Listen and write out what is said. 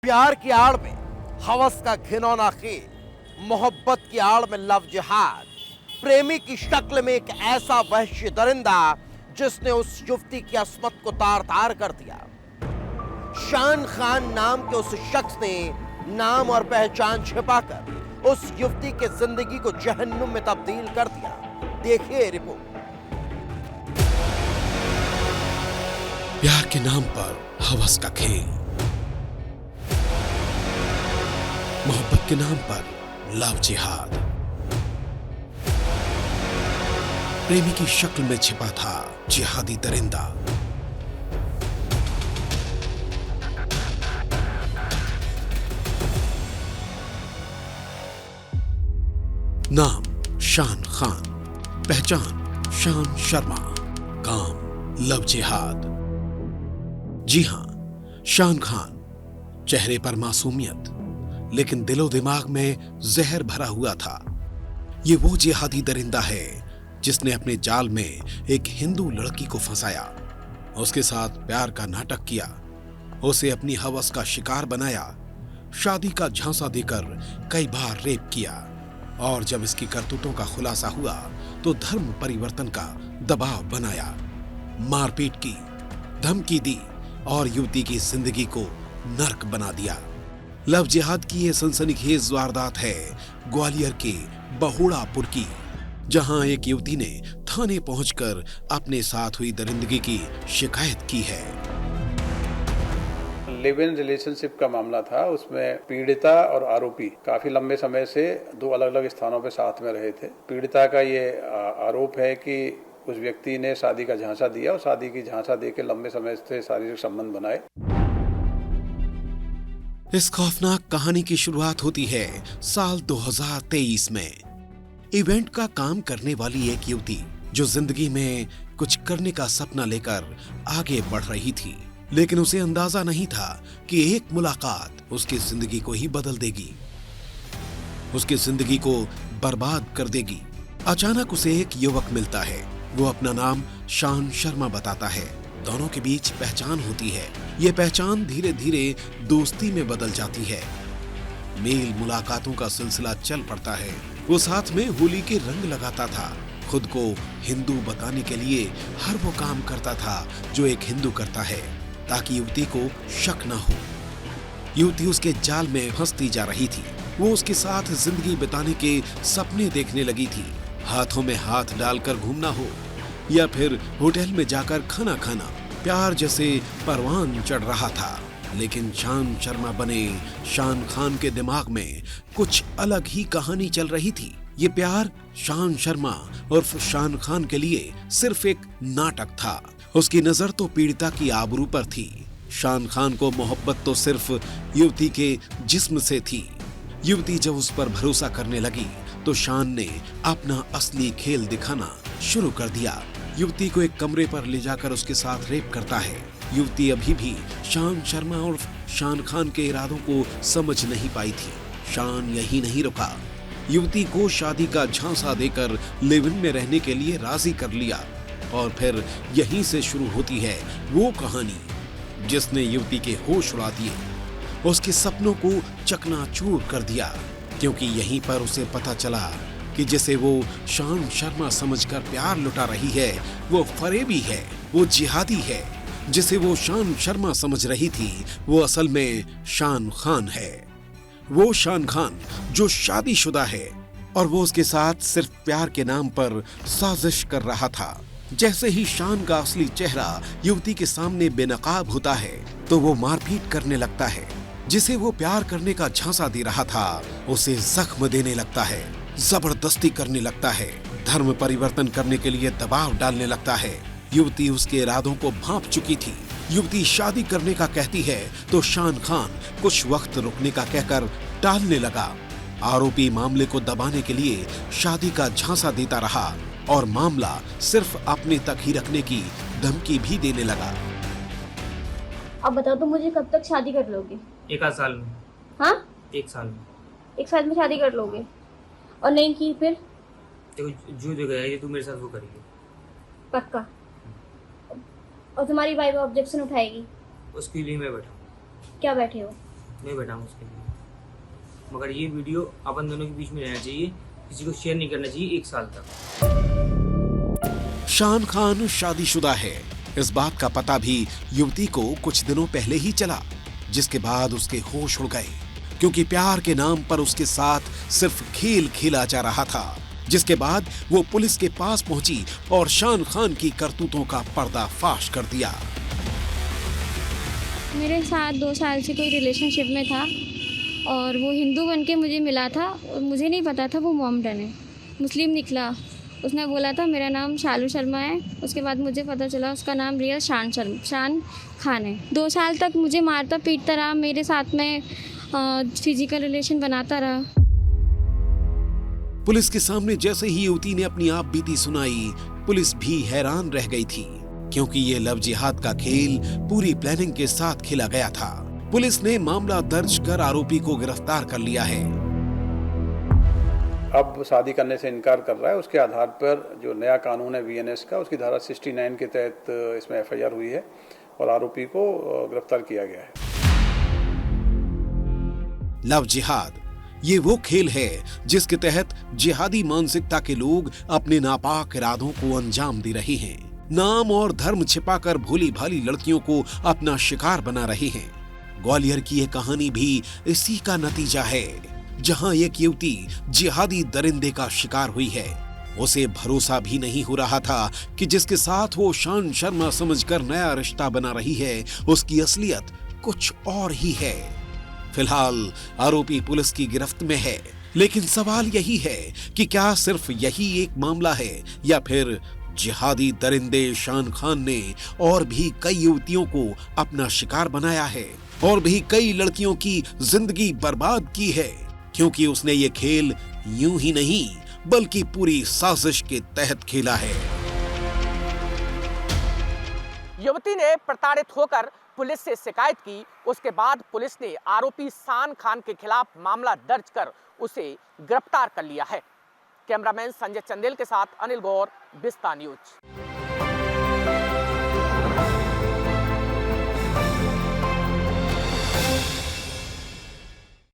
प्यार की आड़ में हवस का घिनौना खेल, मोहब्बत की आड़ में लव जिहाद, प्रेमी की शक्ल में एक ऐसा वहशी दरिंदा जिसने उस युवती की अस्मत को तार तार कर दिया। शान खान नाम के उस शख्स ने नाम और पहचान छिपाकर उस युवती के जिंदगी को जहन्नुम में तब्दील कर दिया। देखिए रिपोर्ट। प्यार के नाम पर हवस का खेल, मोहब्बत के नाम पर लव जिहाद, प्रेमी की शक्ल में छिपा था जिहादी दरिंदा। नाम शान खान, पहचान शान शर्मा, काम लव जिहाद। जी हां, शान खान, चेहरे पर मासूमियत लेकिन दिलो दिमाग में जहर भरा हुआ था। ये वो जिहादी दरिंदा है जिसने अपने जाल में एक हिंदू लड़की को फंसाया, उसके साथ प्यार का नाटक किया, उसे अपनी हवस का शिकार बनाया, शादी का झांसा देकर कई बार रेप किया और जब इसकी करतूतों का खुलासा हुआ तो धर्म परिवर्तन का दबाव बनाया, मारपीट की, धमकी दी और युवती की जिंदगी को नर्क बना दिया। लव जिहाद की यह सनसनीखेज वारदात है ग्वालियर के बहुड़ापुर की, जहां एक युवती ने थाने पहुंचकर अपने साथ हुई दरिंदगी की शिकायत की है। लिव इन रिलेशनशिप का मामला था। उसमें पीड़िता और आरोपी काफी लंबे समय से दो अलग अलग स्थानों पर साथ में रहे थे। पीड़िता का ये आरोप है कि उस व्यक्ति ने शादी का झांसा दिया और शादी की झांसा देकर लंबे समय से शारीरिक संबंध बनाए। इस खौफनाक कहानी की शुरुआत होती है साल 2023 में। इवेंट का काम करने वाली एक युवती जो जिंदगी में कुछ करने का सपना लेकर आगे बढ़ रही थी, लेकिन उसे अंदाजा नहीं था कि एक मुलाकात उसकी जिंदगी को ही बदल देगी, उसकी जिंदगी को बर्बाद कर देगी। अचानक उसे एक युवक मिलता है, वो अपना नाम शान शर्मा बताता है। दोनों के बीच पहचान होती है। ये पहचान धीरे धीरे दोस्ती में बदल जाती है। मेल मुलाकातों का सिलसिला चल पड़ता है। वो साथ में होली के रंग लगाता था, खुद को हिंदू बताने के लिए हर वो काम करता था जो एक हिंदू करता है, ताकि युवती को शक न हो। युवती उसके जाल में फंसती जा रही थी। वो उसके साथ जिंदगी बिताने के सपने देखने लगी थी, हाथों में हाथ डालकर घूमना हो या फिर होटल में जाकर खाना खाना। प्यार जैसे परवान चढ़ रहा था, लेकिन शान शर्मा बने शान खान के दिमाग में कुछ अलग ही कहानी चल रही थी। ये प्यार शान शर्मा और शान खान के लिए सिर्फ एक नाटक था। उसकी नजर तो पीड़िता की आबरू पर थी। शान खान को मोहब्बत तो सिर्फ युवती के जिस्म से थी। युवती जब उस पर भरोसा करने लगी तो शान ने अपना असली खेल दिखाना शुरू कर दिया। युवती को एक कमरे पर ले जाकर उसके साथ रेप करता है। युवती अभी भी शान शर्मा और शान खान के इरादों को समझ नहीं पाई थी। शान यही नहीं रुका, युवती को शादी का झांसा देकर लिव इन में रहने के लिए राजी कर लिया और फिर यहीं से शुरू होती है वो कहानी जिसने युवती के होश उड़ा दिए, उसके सपनों को चकनाचूर कर दिया। क्योंकि यहीं पर उसे पता चला कि जिसे वो शान शर्मा समझकर प्यार लुटा रही है वो फरेबी है, वो जिहादी है। जिसे वो शान शर्मा समझ रही थी वो असल में शान खान है। वो शान खान जो शादीशुदा है और वो उसके साथ सिर्फ प्यार के नाम पर साजिश कर रहा था। जैसे ही शान का असली चेहरा युवती के सामने बेनकाब होता है तो वो मारपीट करने लगता है। जिसे वो प्यार करने का झांसा दे रहा था उसे जख्म देने लगता है, जबरदस्ती करने लगता है, धर्म परिवर्तन करने के लिए दबाव डालने लगता है। युवती उसके इरादों को भांप चुकी थी। युवती शादी करने का कहती है तो शान खान कुछ वक्त रुकने का कहकर टालने लगा। आरोपी मामले को दबाने के लिए शादी का झांसा देता रहा और मामला सिर्फ अपने तक ही रखने की धमकी भी देने लगा। अब बताओ तो मुझे कब तक शादी कर लोगे? एक आध साल में। हाँ, एक साल में। एक साल में शादी कर लोगे और नहीं की फिर? देखो जो जगह है ये तू मेरे साथ वो करेगी पक्का? और तुम्हारी वाइफ ऑब्जेक्शन उठाएगी? उसके लिए मैं बैठा। क्या बैठे हो? मैं बैठा हूँ उसके लिए। मगर ये वीडियो अपन दोनों के बीच में रहना चाहिए, किसी को शेयर नहीं करना चाहिए 1 साल तक। शान खान शादीशुदा है। इस बात का पता भी युवती को कुछ दिनों पहले ही चला, जिसके बाद उसके होश उड़ गए, क्योंकि प्यार के नाम पर उसके साथ सिर्फ खेल खेला जा रहा था। जिसके बाद वो पुलिस के पास पहुंची और शान खान की करतूतों का पर्दाफाश कर दिया। मेरे साथ 2 साल से कोई रिलेशनशिप में था और वो हिंदू बन के मुझे मिला था और मुझे नहीं पता था वो मोमडन है, मुस्लिम निकला। उसने बोला था मेरा नाम शालू शर्मा है, उसके बाद मुझे पता चला उसका नाम रियल शान खान है। 2 साल तक मुझे मारता पीटता रहा, मेरे साथ में फिजिकल रिलेशन बनाता रहा। पुलिस के सामने जैसे ही युवती ने अपनी आप बीती सुनाई, पुलिस भी हैरान रह गई थी, क्योंकि ये लव जिहाद का खेल पूरी प्लानिंग के साथ खेला गया था। पुलिस ने मामला दर्ज कर आरोपी को गिरफ्तार कर लिया है। अब शादी करने से इनकार कर रहा है, उसके आधार पर जो नया कानून है VNS का, उसकी धारा 69 के तहत इसमें FIR हुई है और आरोपी को गिरफ्तार किया गया है। लव जिहाद ये वो खेल है जिसके तहत जिहादी मानसिकता के लोग अपने नापाक इरादों को अंजाम दे रहे हैं। नाम और धर्म छिपाकर भोली भाली लड़कियों को अपना शिकार बना रहे हैं। ग्वालियर की ये कहानी भी इसी का नतीजा है, जहां एक युवती जिहादी दरिंदे का शिकार हुई है। उसे भरोसा भी नहीं हो रहा था कि जिसके साथ वो शान शर्मा समझकर नया रिश्ता बना रही है, उसकी असलियत कुछ और ही है। फिलहाल आरोपी पुलिस की गिरफ्त में है, लेकिन सवाल यही है कि क्या सिर्फ यही एक मामला है या फिर जिहादी दरिंदे शान खान ने और भी कई युवतियों को अपना शिकार बनाया है और भी कई लड़कियों की जिंदगी बर्बाद की है, क्योंकि उसने ये खेल यूं ही नहीं बल्कि पूरी साजिश के तहत खेला है। युवती ने प्रताड़ित होकर पुलिस से शिकायत की। उसके बाद पुलिस ने आरोपी शान खान के खिलाफ मामला दर्ज कर उसे गिरफ्तार कर लिया है। कैमरामैन संजय चंदेल के साथ अनिल गौर, विस्ता न्यूज।